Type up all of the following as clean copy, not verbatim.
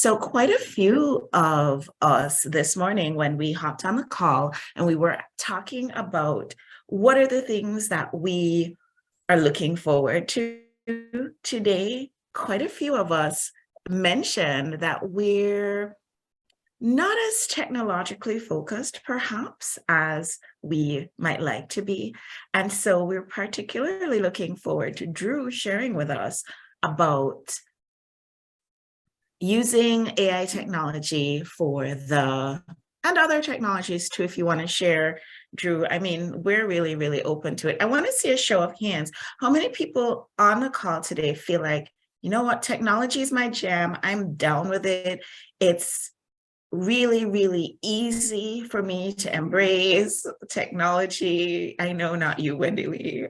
So, quite a few of us this morning, when we hopped on the call and we were talking about what are the things that we are looking forward to today, quite a few of us mentioned that we're not as technologically focused, perhaps, as we might like to be. And so, we're particularly looking forward to Drew sharing with us about using AI technology and other technologies too, if you want to share, Drew. I mean, we're really, really open to it. I want to see a show of hands. How many people on the call today feel like, you know what, technology is my jam. I'm down with it. It's really, really easy for me to embrace technology. I know not you, Wendy Lee.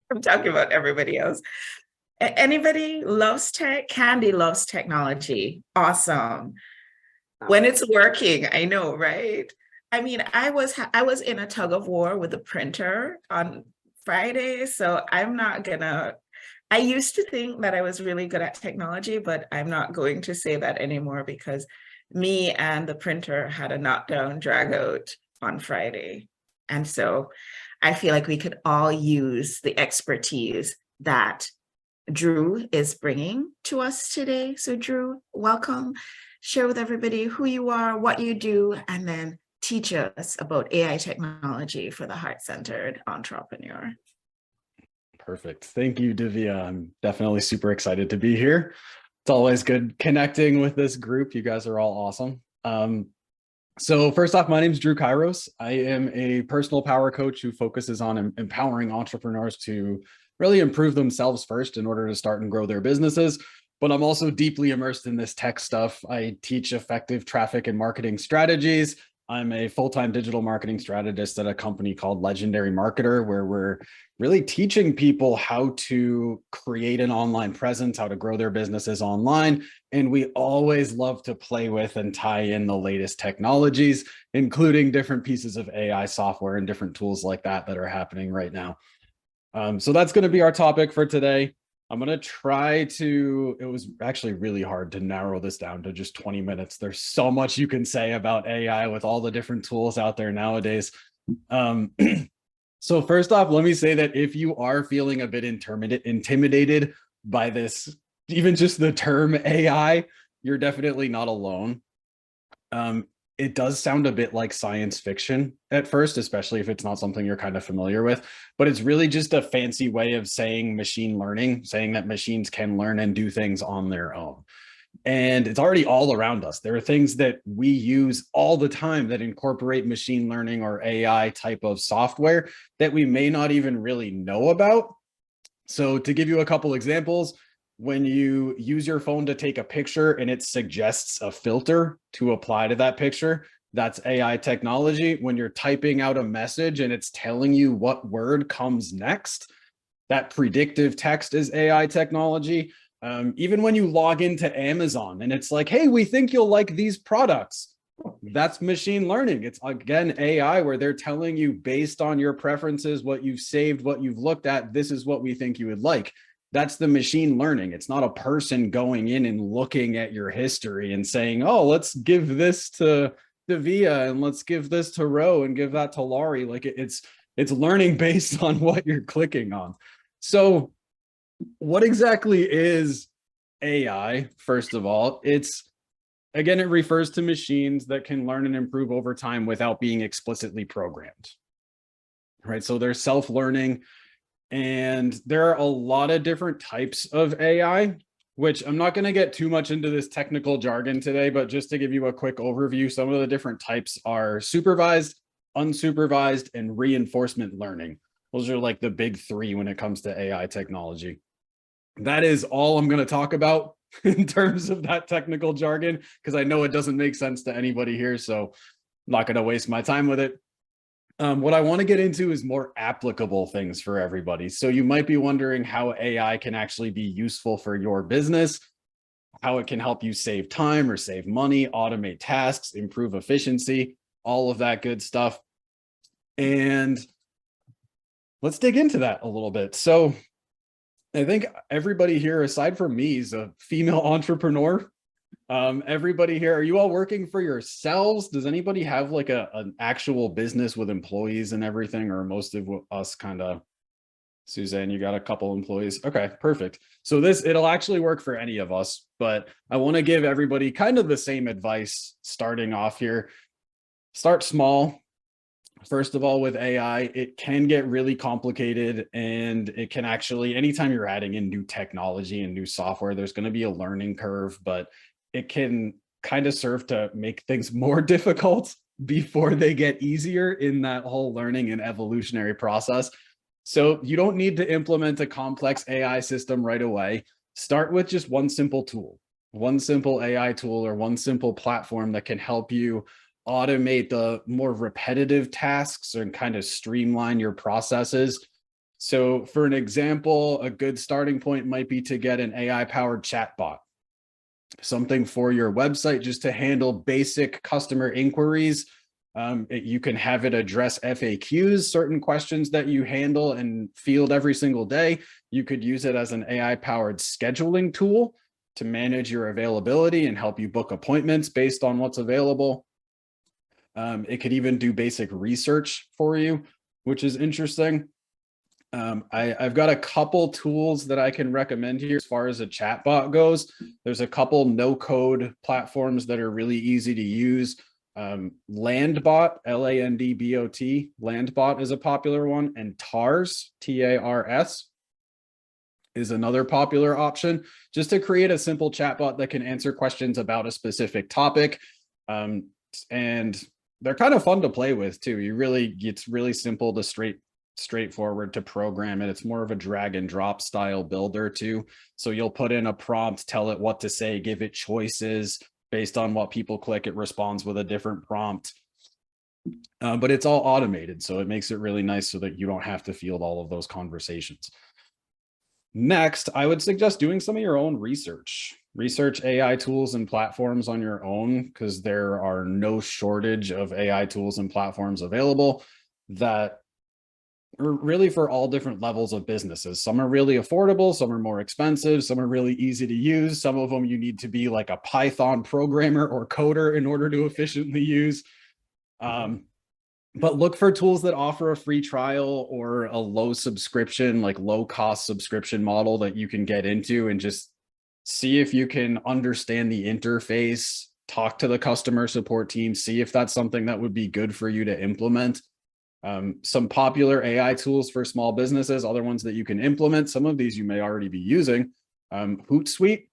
I'm talking about everybody else. Anybody loves tech? Candy loves technology. Awesome. When it's working, I know, right? I mean, I was in a tug of war with the printer on Friday, so I'm not gonna. I used to think that I was really good at technology, but I'm not going to say that anymore because me and the printer had a knockdown drag out on Friday. And so I feel like we could all use the expertise that Drew is bringing to us today. So, Drew, welcome. Share with everybody who you are, what you do, and then teach us about AI technology for the heart-centered entrepreneur. Perfect. Thank you, Divya. I'm definitely super excited to be here. It's always good connecting with this group. You guys are all awesome. So first off, my name is Drew Kairos. I am a personal power coach who focuses on empowering entrepreneurs to really improve themselves first in order to start and grow their businesses. But I'm also deeply immersed in this tech stuff. I teach effective traffic and marketing strategies. I'm a full-time digital marketing strategist at a company called Legendary Marketer, where we're really teaching people how to create an online presence, how to grow their businesses online. And we always love to play with and tie in the latest technologies, including different pieces of AI software and different tools like that that are happening right now. So that's going to be our topic for today. I'm going to try to, it was actually really hard to narrow this down to just 20 minutes. There's so much you can say about AI with all the different tools out there nowadays. So first off, let me say that if you are feeling a bit intimidated by this, even just the term AI, you're definitely not alone. It does sound a bit like science fiction at first, especially if it's not something you're kind of familiar with, but it's really just a fancy way of saying machine learning, saying that machines can learn and do things on their own. And it's already all around us. There are things that we use all the time that incorporate machine learning or AI type of software that we may not even really know about. So to give you a couple examples, when you use your phone to take a picture and it suggests a filter to apply to that picture, that's AI technology. When you're typing out a message and it's telling you what word comes next, that predictive text is AI technology. Even when you log into Amazon and it's like, hey, we think you'll like these products, that's machine learning. It's again AI, where they're telling you based on your preferences, what you've saved, what you've looked at, this is what we think you would like. That's the machine learning. It's not a person going in and looking at your history and saying, oh, let's give this to Davia and let's give this to Ro and give that to Laurie. Like it's learning based on what you're clicking on. So what exactly is AI? First of all, it refers to machines that can learn and improve over time without being explicitly programmed, right? So they're self-learning. And there are a lot of different types of AI, which I'm not going to get too much into this technical jargon today, but just to give you a quick overview, some of the different types are supervised, unsupervised, and reinforcement learning. Those are like the big three when it comes to AI technology. That is all I'm going to talk about in terms of that technical jargon, because I know it doesn't make sense to anybody here, so I'm not going to waste my time with it. What I want to get into is more applicable things for everybody. So you might be wondering how AI can actually be useful for your business, how it can help you save time or save money, automate tasks, improve efficiency, all of that good stuff. And let's dig into that a little bit. So I think everybody here, aside from me, is a female entrepreneur. Everybody here, are you all working for yourselves? Does anybody have like an actual business with employees and everything, or most of us kind of? Suzanne, you got a couple employees. Okay, perfect. So it'll actually work for any of us, but I want to give everybody kind of the same advice starting off here. Start small. First of all, with AI, it can get really complicated, and it can actually, anytime you're adding in new technology and new software, there's going to be a learning curve, but it can kind of serve to make things more difficult before they get easier in that whole learning and evolutionary process. So you don't need to implement a complex AI system right away. Start with just one simple tool, one simple AI tool, or one simple platform that can help you automate the more repetitive tasks and kind of streamline your processes. So for an example, a good starting point might be to get an AI powered chatbot, something for your website just to handle basic customer inquiries. You can have it address FAQs, certain questions that you handle and field every single day. You could use it as an AI powered scheduling tool to manage your availability and help you book appointments based on what's available. It could even do basic research for you, which is interesting. I've got a couple tools that I can recommend here as far as a chatbot goes. There's a couple no-code platforms that are really easy to use. Landbot, Landbot, Landbot is a popular one, and TARS, Tars, is another popular option, just to create a simple chatbot that can answer questions about a specific topic. And they're kind of fun to play with too. It's really simple to straightforward to program it. It's more of a drag and drop style builder too. So you'll put in a prompt, tell it what to say, give it choices. Based on what people click, it responds with a different prompt. But it's all automated, so it makes it really nice so that you don't have to field all of those conversations. Next, I would suggest doing some of your own research. Research AI tools and platforms on your own, because there are no shortage of AI tools and platforms available that are really for all different levels of businesses. Some are really affordable, some are more expensive, some are really easy to use. Some of them you need to be like a Python programmer or coder in order to efficiently use. But look for tools that offer a free trial or a low subscription, like low cost subscription model that you can get into, and just see if you can understand the interface, talk to the customer support team, see if that's something that would be good for you to implement. Some popular AI tools for small businesses, other ones that you can implement. Some of these you may already be using. Hootsuite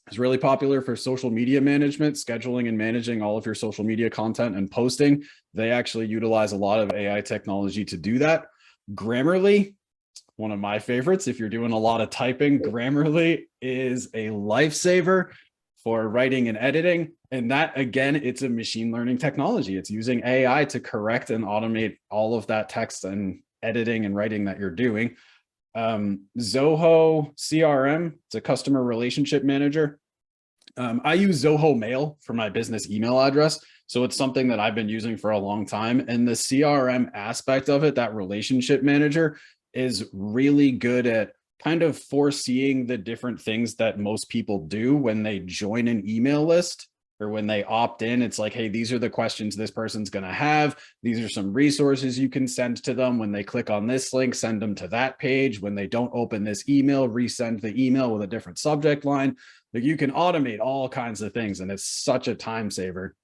is really popular for social media management, scheduling and managing all of your social media content and posting. They actually utilize a lot of AI technology to do that. Grammarly, one of my favorites. If you're doing a lot of typing, Grammarly is a lifesaver for writing and editing. And that, again, it's a machine learning technology. It's using AI to correct and automate all of that text and editing and writing that you're doing. Zoho CRM, it's a customer relationship manager. I use Zoho Mail for my business email address. So it's something that I've been using for a long time. And the CRM aspect of it, that relationship manager, is really good at kind of foreseeing the different things that most people do when they join an email list or when they opt in. It's like, hey, these are the questions this person's going to have. These are some resources you can send to them. When they click on this link, send them to that page. When they don't open this email, resend the email with a different subject line. Like, you can automate all kinds of things, and it's such a time saver.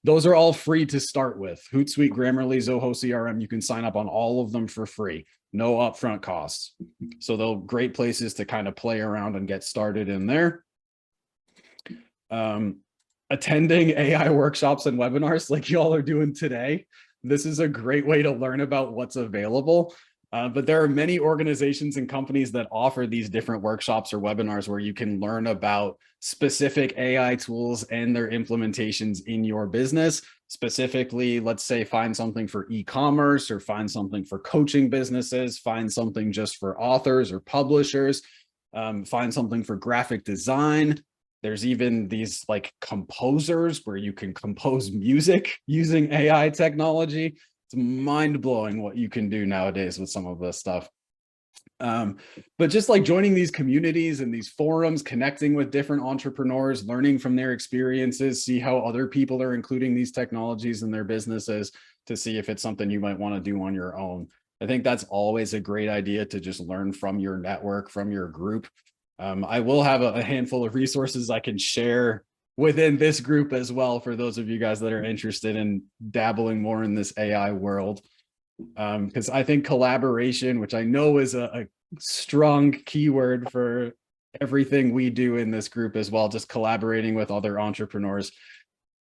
Those are all free to start with. Hootsuite, Grammarly, Zoho CRM, you can sign up on all of them for free, no upfront costs. So they're great places to kind of play around and get started in there. Attending AI workshops and webinars like y'all are doing today. This is a great way to learn about what's available. But there are many organizations and companies that offer these different workshops or webinars where you can learn about specific AI tools and their implementations in your business. Specifically, let's say find something for e-commerce, or find something for coaching businesses, find something just for authors or publishers, find something for graphic design. There's even these like composers where you can compose music using AI technology. It's mind-blowing what you can do nowadays with some of this stuff. But just like joining these communities and these forums, connecting with different entrepreneurs, learning from their experiences, see how other people are including these technologies in their businesses to see if it's something you might want to do on your own. I think that's always a great idea, to just learn from your network, from your group. I will have a handful of resources I can share within this group as well for those of you guys that are interested in dabbling more in this AI world. Because I think collaboration, which I know is a strong keyword for everything we do in this group as well, just collaborating with other entrepreneurs,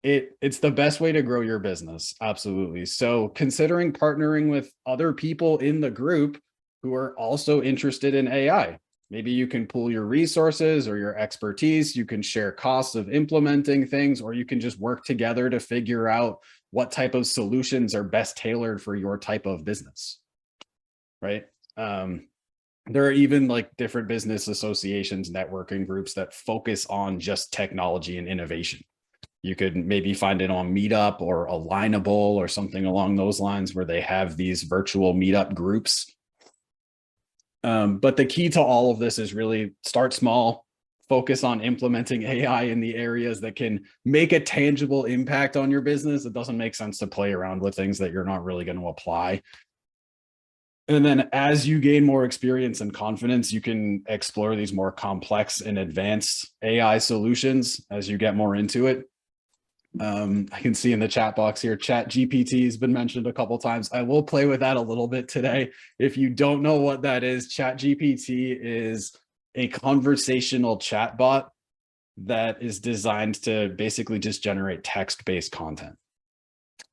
it's the best way to grow your business. Absolutely. So considering partnering with other people in the group who are also interested in AI. Maybe you can pool your resources or your expertise. You can share costs of implementing things, or you can just work together to figure out what type of solutions are best tailored for your type of business, right? There are even like different business associations, networking groups that focus on just technology and innovation. You could maybe find it on Meetup or Alignable or something along those lines, where they have these virtual meetup groups. But the key to all of this is really start small, focus on implementing AI in the areas that can make a tangible impact on your business. It doesn't make sense to play around with things that you're not really going to apply. And then as you gain more experience and confidence, you can explore these more complex and advanced AI solutions as you get more into it. I can see in the chat box here, Chat GPT has been mentioned a couple times. I will play with that a little bit today. If you don't know what that is, Chat GPT is a conversational chatbot that is designed to basically just generate text-based content.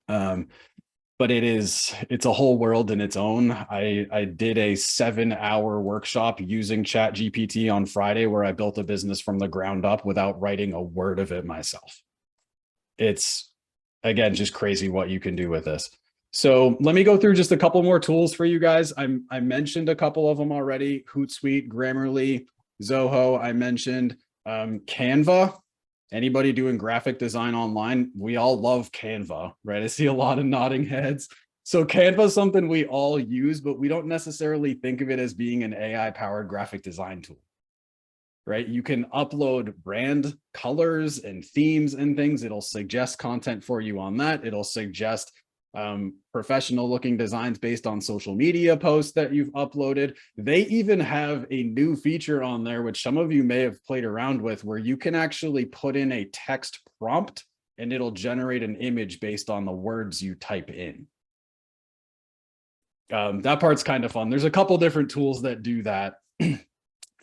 But it's a whole world in its own. I did a 7-hour workshop using Chat GPT on Friday, where I built a business from the ground up without writing a word of it myself. It's, again, just crazy what you can do with this. So let me go through just a couple more tools for you guys. I mentioned a couple of them already: Hootsuite, Grammarly, Zoho. I mentioned Canva. Anybody doing graphic design online, we all love Canva, right? I see a lot of nodding heads. So Canva is something we all use, but we don't necessarily think of it as being an AI-powered graphic design tool, right? You can upload brand colors and themes and things. It'll suggest content for you on that. It'll suggest professional looking designs based on social media posts that you've uploaded. They even have a new feature on there, which some of you may have played around with, where you can actually put in a text prompt and it'll generate an image based on the words you type in. That part's kind of fun. There's a couple different tools that do that.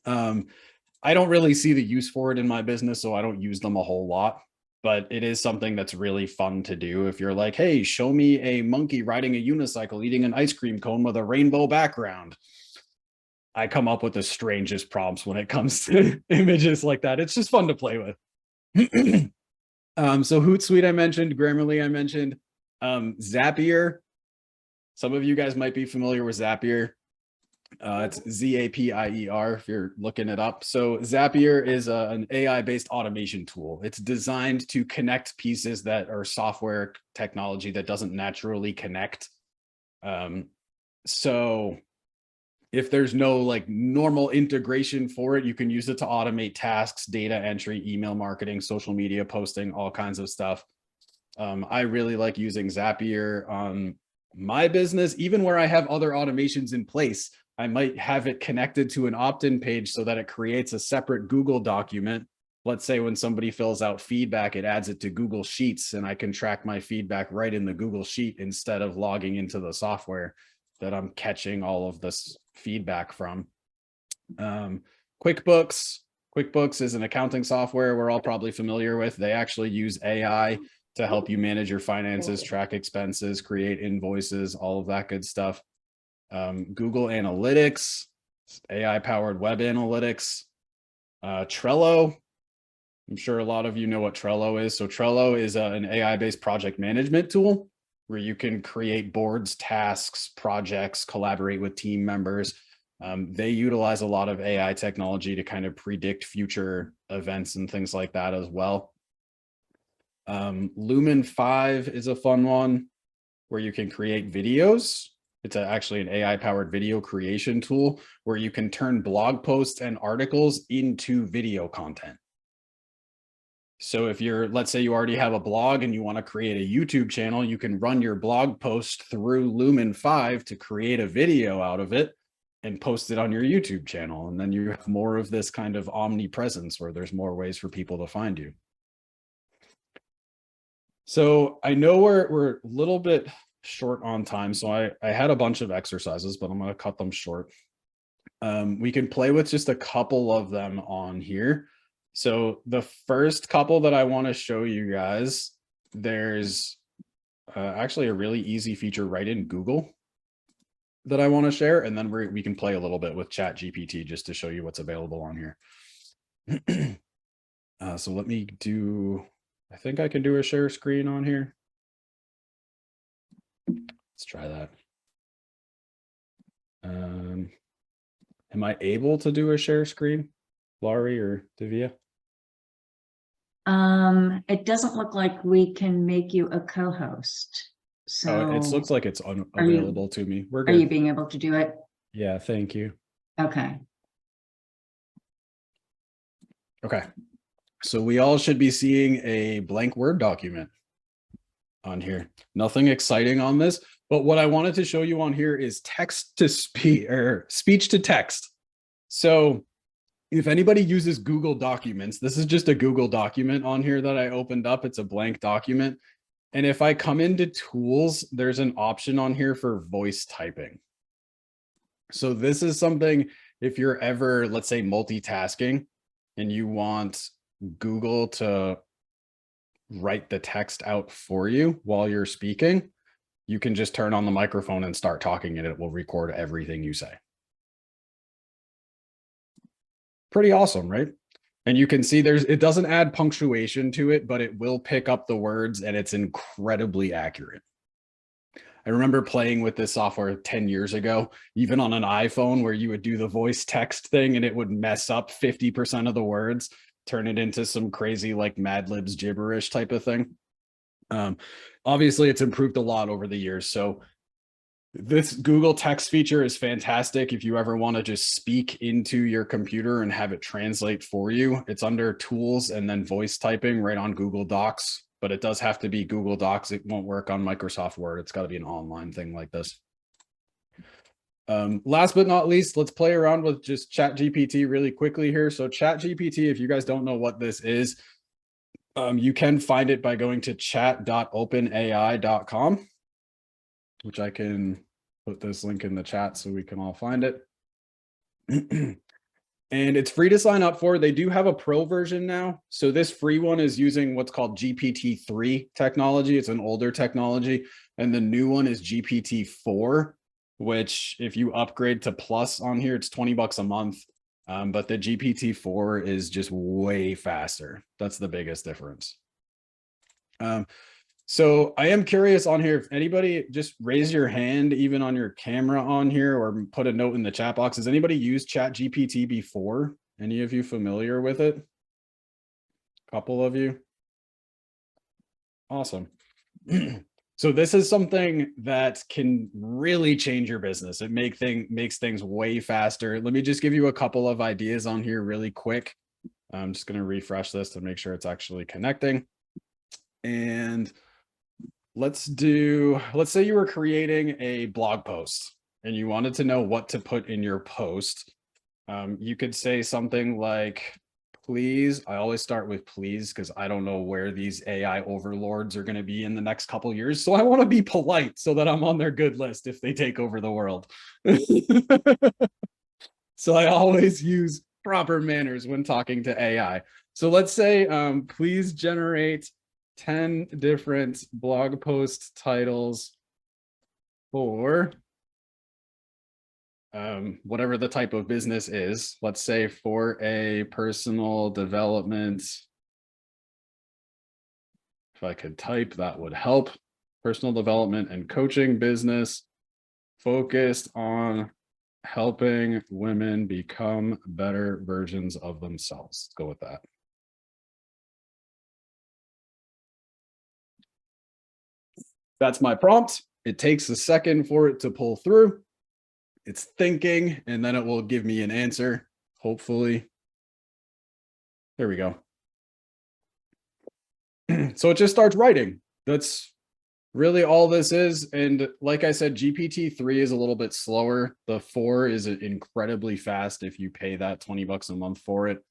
I don't really see the use for it in my business, so I don't use them a whole lot, but it is something that's really fun to do. If you're like, hey, show me a monkey riding a unicycle, eating an ice cream cone with a rainbow background, I come up with the strangest prompts when it comes to images like that. It's just fun to play with. So Hootsuite I mentioned, Grammarly I mentioned, Zapier. Some of you guys might be familiar with Zapier. It's Zapier if you're looking it up. So Zapier is an AI-based automation tool. It's designed to connect pieces that are software technology that doesn't naturally connect. So if there's no like normal integration for it, you can use it to automate tasks, data entry, email marketing, social media posting, all kinds of stuff. I really like using Zapier on my business, even where I have other automations in place. I might have it connected to an opt-in page so that it creates a separate Google document. Let's say when somebody fills out feedback, it adds it to Google Sheets, and I can track my feedback right in the Google Sheet instead of logging into the software that I'm catching all of this feedback from. QuickBooks. QuickBooks is an accounting software we're all probably familiar with. They actually use AI to help you manage your finances, track expenses, create invoices, all of that good stuff. Google Analytics, AI-powered web analytics. Trello. I'm sure a lot of you know what Trello is. So Trello is an AI-based project management tool where you can create boards, tasks, projects, collaborate with team members. They utilize a lot of AI technology to kind of predict future events and things like that as well. Lumen 5 is a fun one where you can create videos. actually an AI powered video creation tool where you can turn blog posts and articles into video content. So if let's say you already have a blog and you want to create a YouTube channel, you can run your blog post through Lumen 5 to create a video out of it and post it on your YouTube channel. And then you have more of this kind of omnipresence where there's more ways for people to find you. So I know we're a little bit short on time. So I had a bunch of exercises, but I'm going to cut them short. We can play with just a couple of them on here. So the first couple that I want to show you guys, there's actually a really easy feature right in Google that I want to share. And then we can play a little bit with ChatGPT just to show you what's available on here. So let me I think I can do a share screen on here. Let's try that. Am I able to do a share screen, Laurie or Divya? It doesn't look like we can make you a co-host. So it looks like it's unavailable to me. We're good. Are you being able to do it? Yeah, thank you. Okay. Okay. So we all should be seeing a blank Word document on here. Nothing exciting on this, but what I wanted to show you on here is text to speech or speech to text. So if anybody uses Google Documents, this is just a Google document on here that I opened up. It's a blank document. And if I come into tools, there's an option on here for voice typing. So this is something, if you're ever, let's say, multitasking and you want Google to write the text out for you while you're speaking, you can just turn on the microphone and start talking and it will record everything you say. Pretty awesome, right? And you can see it doesn't add punctuation to it, but it will pick up the words and it's incredibly accurate. I remember playing with this software 10 years ago, even on an iPhone, where you would do the voice text thing and it would mess up 50% of the words, turn it into some crazy like Mad Libs gibberish type of thing. Obviously, it's improved a lot over the years. So this Google text feature is fantastic if you ever want to just speak into your computer and have it translate for you. It's under tools and then voice typing right on Google Docs, but it does have to be Google Docs. It won't work on Microsoft Word. It's got to be an online thing like this. Last but not least, let's play around with just ChatGPT really quickly here. So ChatGPT, if you guys don't know what this is, you can find it by going to chat.openai.com, which I can put this link in the chat so we can all find it. And it's free to sign up for. They do have a pro version now. So this free one is using what's called GPT-3 technology. It's an older technology. And the new one is GPT-4, which if you upgrade to Plus on here, it's $20 a month. But the GPT-4 is just way faster. That's the biggest difference. So I am curious on here, if anybody just raise your hand, even on your camera on here, or put a note in the chat box. Has anybody used ChatGPT before? Any of you familiar with it? A couple of you. Awesome. So this is something that can really change your business. It makes things way faster. Let me just give you a couple of ideas on here really quick. I'm just going to refresh this to make sure it's actually connecting. And let's say you were creating a blog post and you wanted to know what to put in your post. You could say something like, please, I always start with please, because I don't know where these AI overlords are going to be in the next couple of years. So I want to be polite so that I'm on their good list if they take over the world. So I always use proper manners when talking to AI. So let's say, please generate 10 different blog post titles for whatever the type of business is. Let's say for a personal development. If I could type, that would help. Personal development and coaching business focused on helping women become better versions of themselves. Let's go with that. That's my prompt. It takes a second for it to pull through. It's thinking, and then it will give me an answer, hopefully. There we go. So it just starts writing. That's really all this is. And like I said, GPT-3 is a little bit slower. The 4 is incredibly fast if you pay that $20 a month for it.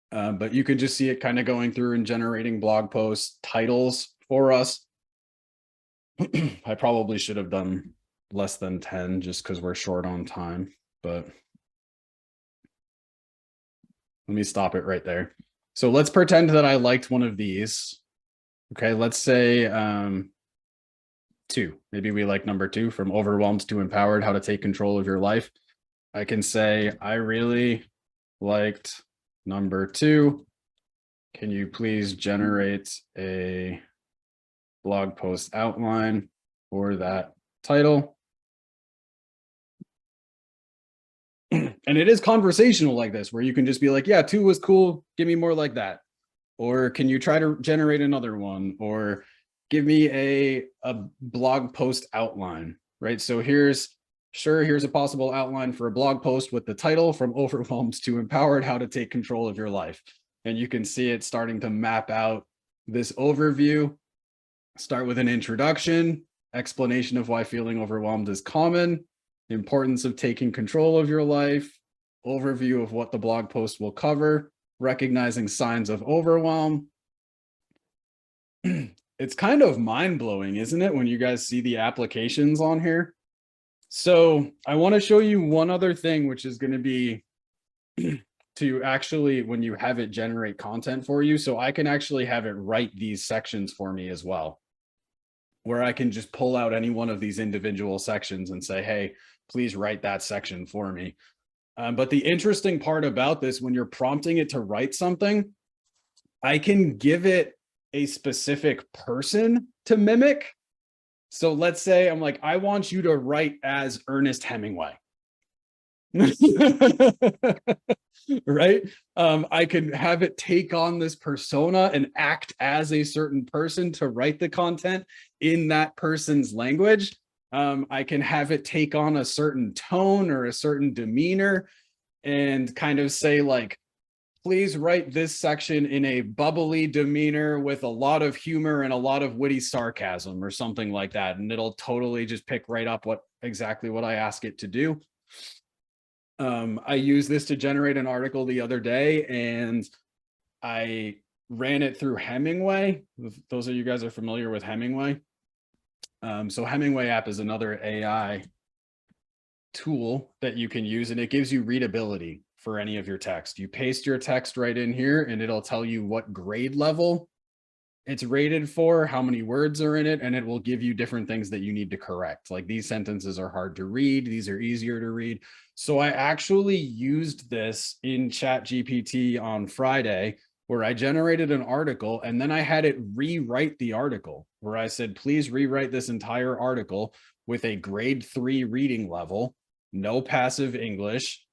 But you can just see it kind of going through and generating blog posts, titles for us. I probably should have done less than 10 just because we're short on time, but let me stop it right there. So let's pretend that I liked one of these. Okay, let's say 2. Maybe we like number 2, from overwhelmed to empowered, how to take control of your life. I can say, I really liked number 2. Can you please generate a blog post outline for that title? And it is conversational like this, where you can just be like, yeah, 2 was cool. Give me more like that. Or can you try to generate another one? Or give me a blog post outline, right? So here's a possible outline for a blog post with the title, from overwhelmed to empowered, how to take control of your life. And you can see it starting to map out this overview. Start with an introduction, explanation of why feeling overwhelmed is common, the importance of taking control of your life, overview of what the blog post will cover, recognizing signs of overwhelm. It's kind of mind-blowing, isn't it, when you guys see the applications on here? So I want to show you one other thing, which is going to be to actually, when you have it generate content for you, so I can actually have it write these sections for me as well, where I can just pull out any one of these individual sections and say, hey, please write that section for me. But the interesting part about this, when you're prompting it to write something, I can give it a specific person to mimic. So let's say I'm like, I want you to write as Ernest Hemingway. Right? I can have it take on this persona and act as a certain person to write the content in that person's language. I can have it take on a certain tone or a certain demeanor and kind of say, like, please write this section in a bubbly demeanor with a lot of humor and a lot of witty sarcasm or something like that. And it'll totally just pick right up exactly what I ask it to do. I used this to generate an article the other day, and I ran it through Hemingway. Those of you guys are familiar with Hemingway. So Hemingway app is another AI tool that you can use, and it gives you readability for any of your text. You paste your text right in here, and it'll tell you what grade level it's rated for, how many words are in it, and it will give you different things that you need to correct. Like, these sentences are hard to read, these are easier to read. So I actually used this in ChatGPT on Friday, where I generated an article, and then I had it rewrite the article, where I said, please rewrite this entire article with a grade 3 reading level, no passive English,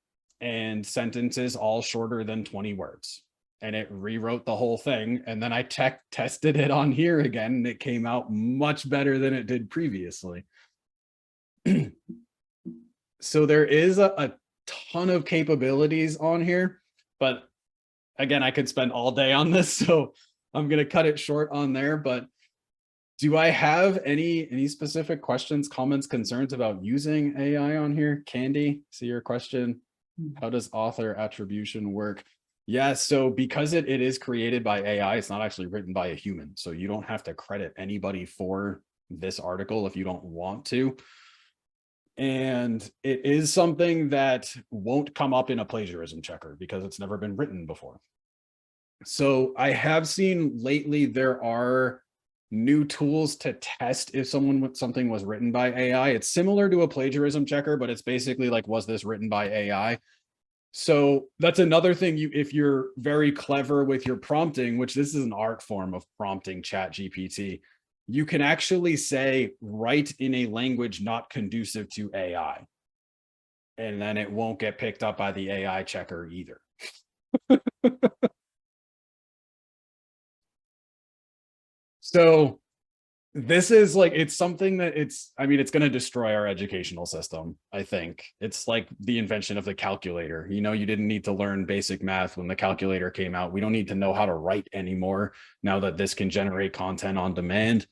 and sentences all shorter than 20 words. And it rewrote the whole thing. And then I tested it on here again, and it came out much better than it did previously. So there is a ton of capabilities on here, but again, I could spend all day on this, so I'm going to cut it short on there. But do I have any specific questions, comments, concerns about using AI on here? Candy, see your question. How does author attribution work? Yeah, so because it is created by AI, it's not actually written by a human. So you don't have to credit anybody for this article if you don't want to. And it is something that won't come up in a plagiarism checker because it's never been written before. So I have seen lately there are new tools to test if something was written by AI. It's similar to a plagiarism checker, but it's basically like, was this written by AI? So that's another thing, if you're very clever with your prompting, which this is an art form of prompting ChatGPT, you can actually say, write in a language not conducive to AI. And then it won't get picked up by the AI checker either. So This is like, it's something that I mean, it's going to destroy our educational system. I think it's like the invention of the calculator. You know, you didn't need to learn basic math when the calculator came out. We don't need to know how to write anymore now that this can generate content on demand.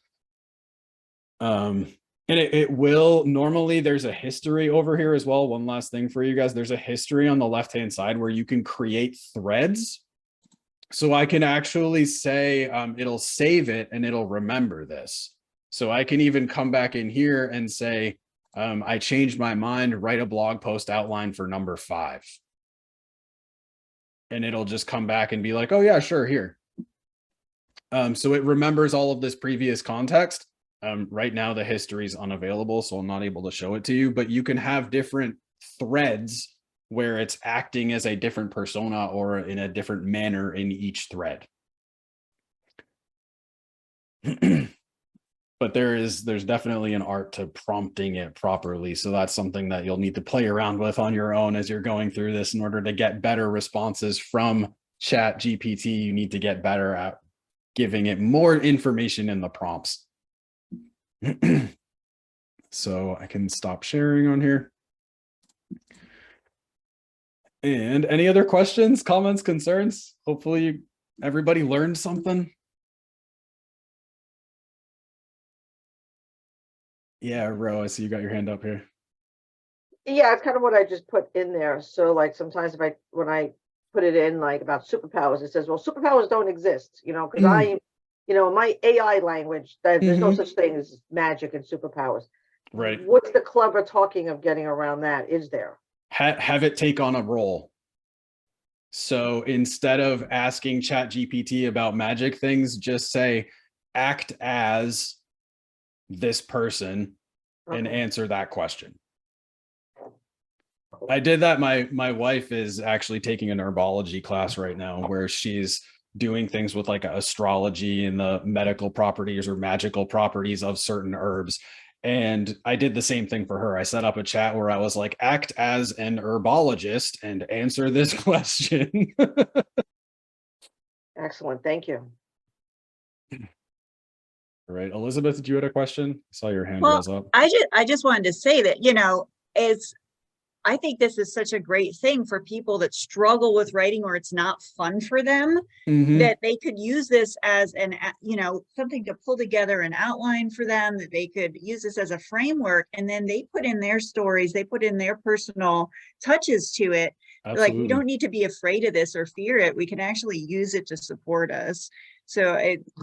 And it will, normally there's a history over here as well. One last thing for you guys. There's a history on the left-hand side where you can create threads. So I can actually say, it'll save it and it'll remember this. So I can even come back in here and say, I changed my mind, write a blog post outline for number 5. And it'll just come back and be like, oh yeah, sure, here. So it remembers all of this previous context. Right now the history is unavailable, so I'm not able to show it to you, but you can have different threads where it's acting as a different persona or in a different manner in each thread. But there's definitely an art to prompting it properly. So that's something that you'll need to play around with on your own as you're going through this. In order to get better responses from ChatGPT, you need to get better at giving it more information in the prompts. So I can stop sharing on here. And any other questions, comments, concerns? Hopefully everybody learned something. Yeah, Ro, I see you got your hand up here. Yeah, it's kind of what I just put in there. So like sometimes when I put it in like about superpowers, it says, well, superpowers don't exist, you know, because my AI language, there's no such thing as magic and superpowers. Right. What's the clever talking of getting around that? Is there? Have it take on a role. So instead of asking ChatGPT about magic things, just say, act as this person and answer that question. I did that. My wife is actually taking an herbology class right now where she's doing things with like astrology and the medical properties or magical properties of certain herbs. And I did the same thing for her. I set up a chat where I was like, act as an herbologist and answer this question. Excellent. Thank you. All right. Elizabeth, did you have a question? I saw your hand Well, was up. I just wanted to say that, I think this is such a great thing for people that struggle with writing or it's not fun for them, that they could use this as something to pull together an outline for them, that they could use this as a framework, and then they put in their stories, they put in their personal touches to it. Absolutely. Like, we don't need to be afraid of this or fear it. We can actually use it to support us. So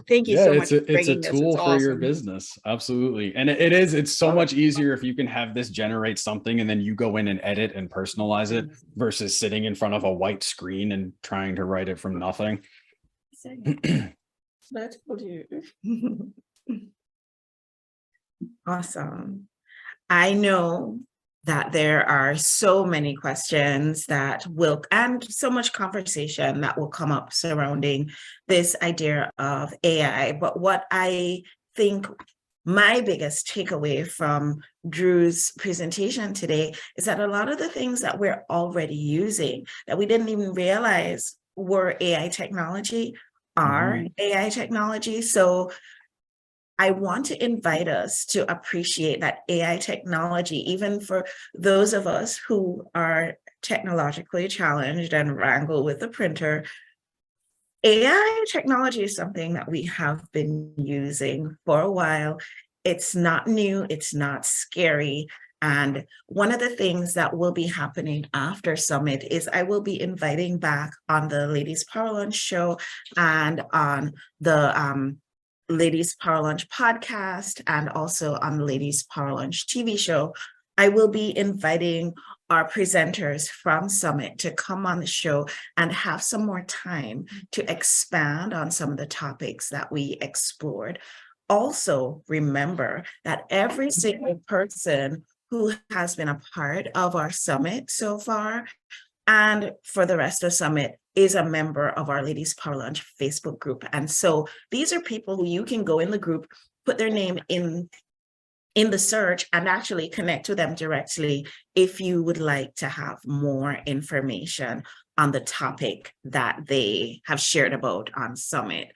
thank you so much. It's a tool for your business. Absolutely. And it's so much easier if you can have this generate something and then you go in and edit and personalize it versus sitting in front of a white screen and trying to write it from nothing. I told you. Awesome. I know that there are so many questions that will, and so much conversation that will come up surrounding this idea of AI. But what I think my biggest takeaway from Drew's presentation today is that a lot of the things that we're already using that we didn't even realize were AI technology are AI technology. So I want to invite us to appreciate that AI technology, even for those of us who are technologically challenged and wrangle with the printer. AI technology is something that we have been using for a while. It's not new, it's not scary. And one of the things that will be happening after Summit is I will be inviting back on the Ladies Power Lunch show and on the Ladies Power Lunch podcast and also on the Ladies Power Lunch TV show. I will be inviting our presenters from Summit to come on the show and have some more time to expand on some of the topics that we explored. Also, remember that every single person who has been a part of our Summit so far and for the rest of Summit is a member of our Ladies Power Lunch Facebook group. And so these are people who you can go in the group, put their name in the search and actually connect with them directly if you would like to have more information on the topic that they have shared about on Summit.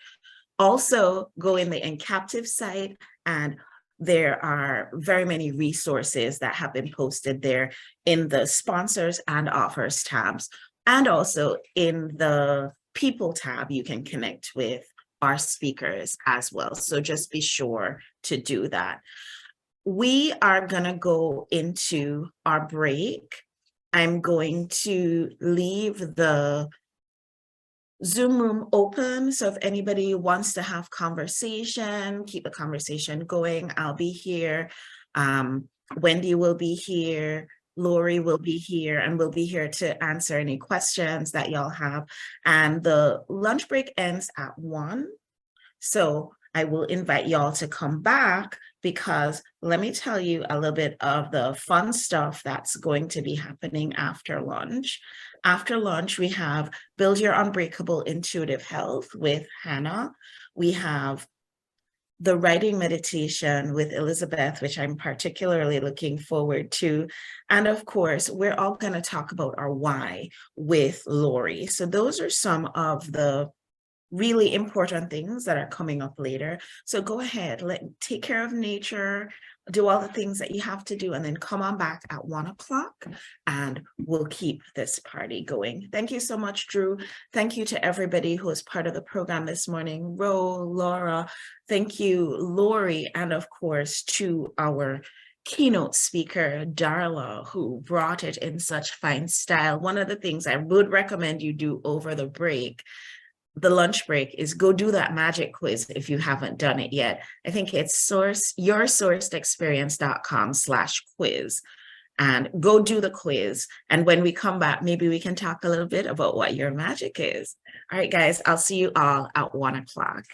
Also go in the Encaptive site, and there are very many resources that have been posted there in the sponsors and offers tabs. And also in the people tab, you can connect with our speakers as well. So just be sure to do that. We are going to go into our break. I'm going to leave the Zoom room open. So if anybody wants to have conversation, keep the conversation going, I'll be here. Wendy will be here. Lori will be here, and we'll be here to answer any questions that y'all have. And the lunch break ends at 1. So I will invite y'all to come back, because let me tell you a little bit of the fun stuff that's going to be happening after lunch. After lunch, we have Build Your Unbreakable Intuitive Health with Hannah. We have the writing meditation with Elizabeth, which I'm particularly looking forward to. And of course, we're all going to talk about our why with Lori. So those are some of the really important things that are coming up later. So go ahead, take care of nature, do all the things that you have to do, and then come on back at 1 o'clock and we'll keep this party going. Thank you so much, Drew. Thank you to everybody who was part of the program this morning. Ro, Laura, thank you, Lori, and of course to our keynote speaker, Darla, who brought it in such fine style. One of the things I would recommend you do over the break, the lunch break, is go do that magic quiz if you haven't done it yet. I think it's yoursourcedexperience.com/quiz, and go do the quiz. And when we come back, maybe we can talk a little bit about what your magic is. All right, guys, I'll see you all at 1 o'clock.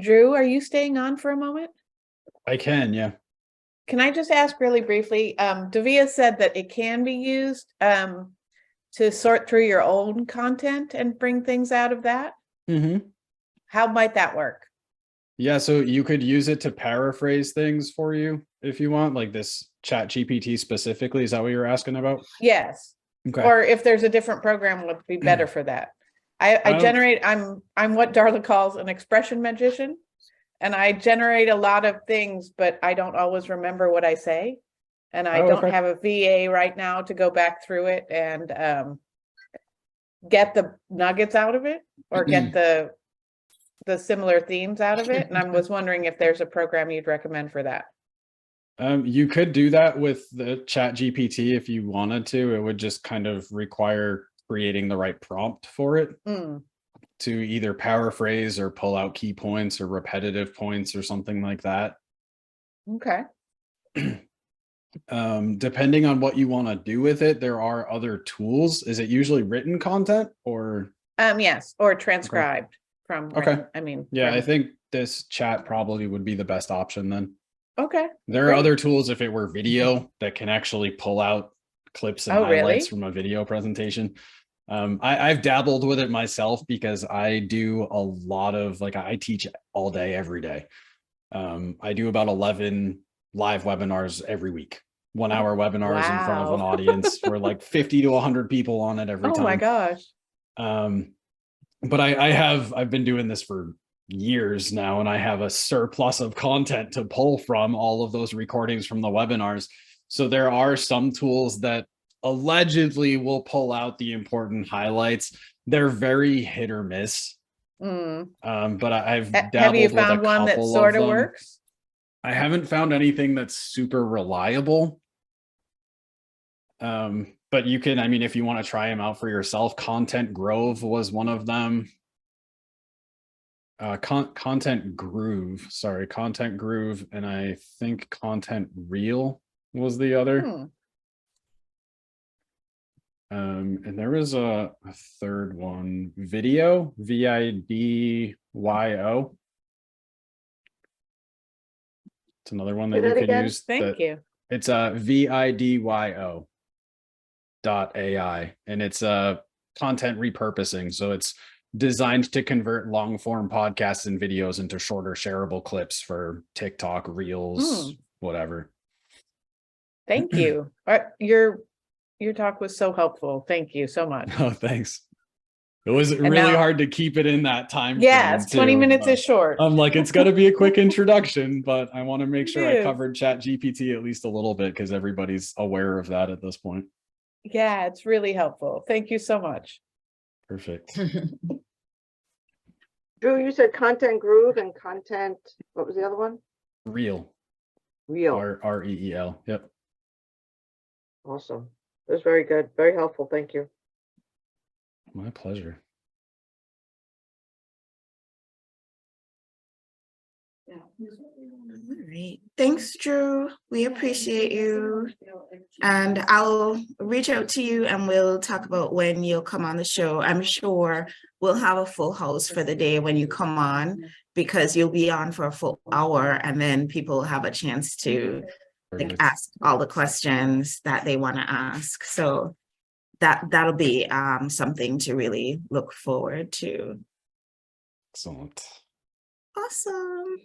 Drew, are you staying on for a moment? I can, yeah. Can I just ask really briefly, Davia said that it can be used to sort through your own content and bring things out of that. Mm-hmm. How might that work? Yeah, so you could use it to paraphrase things for you if you want, like this Chat GPT specifically. Is that what you're asking about? Yes. Okay. Or if there's a different program would be better for that. I generate, I'm what Darla calls an expression magician. And I generate a lot of things, but I don't always remember what I say. And I don't have a VA right now to go back through it and get the nuggets out of it, or get the similar themes out of it. And I was wondering if there's a program you'd recommend for that. You could do that with the Chat GPT if you wanted to. It would just kind of require creating the right prompt for it. To either paraphrase or pull out key points or repetitive points or something like that. Okay. Depending on what you want to do with it, there are other tools. Is it usually written content or? Yes, or transcribed from. Okay. I mean. Yeah, I think this chat probably would be the best option then. Okay. There are other tools if it were video that can actually pull out clips and highlights from a video presentation. I've dabbled with it myself because I do a lot of, like, I teach all day, every day. I do about 11 live webinars every week, 1 hour webinars in front of an audience for like 50 to 100 people on it every time. Oh my gosh. But I've been doing this for years now, and I have a surplus of content to pull from all of those recordings from the webinars. So there are some tools that allegedly will pull out the important highlights. They're very hit or miss. But I've dabbled. Have you found one that sort of works? I haven't found anything that's super reliable. But you can, I mean, if you want to try them out for yourself, Content Grove was one of them. Content Groove, and I think Content Reel was the other. And there was a third one, Video, VIDYO. It's another one that you can use. Thank you. It's VIDYO.ai, and it's content repurposing. So it's designed to convert long form podcasts and videos into shorter shareable clips for TikTok, Reels, whatever. Thank you. Your talk was so helpful. Thank you so much. Oh, thanks. It was really now- hard to keep it in that time. Yeah, frame, it's 20 too, minutes but is short. I'm like, it's got to be a quick introduction, but I want to make sure I is. covered Chat GPT at least a little bit because everybody's aware of that at this point. Yeah, it's really helpful. Thank you so much. Perfect. Drew, you said content groove and content, what was the other one? Real. Real. REEL. Yep. Awesome. It was very good. Very helpful. Thank you. My pleasure. All right. Thanks, Drew. We appreciate you. And I'll reach out to you and we'll talk about when you'll come on the show. I'm sure we'll have a full house for the day when you come on, because you'll be on for a full hour and then people have a chance to like Perfect. ask all the questions that they want to ask. So that'll be something to really look forward to. Excellent. Awesome.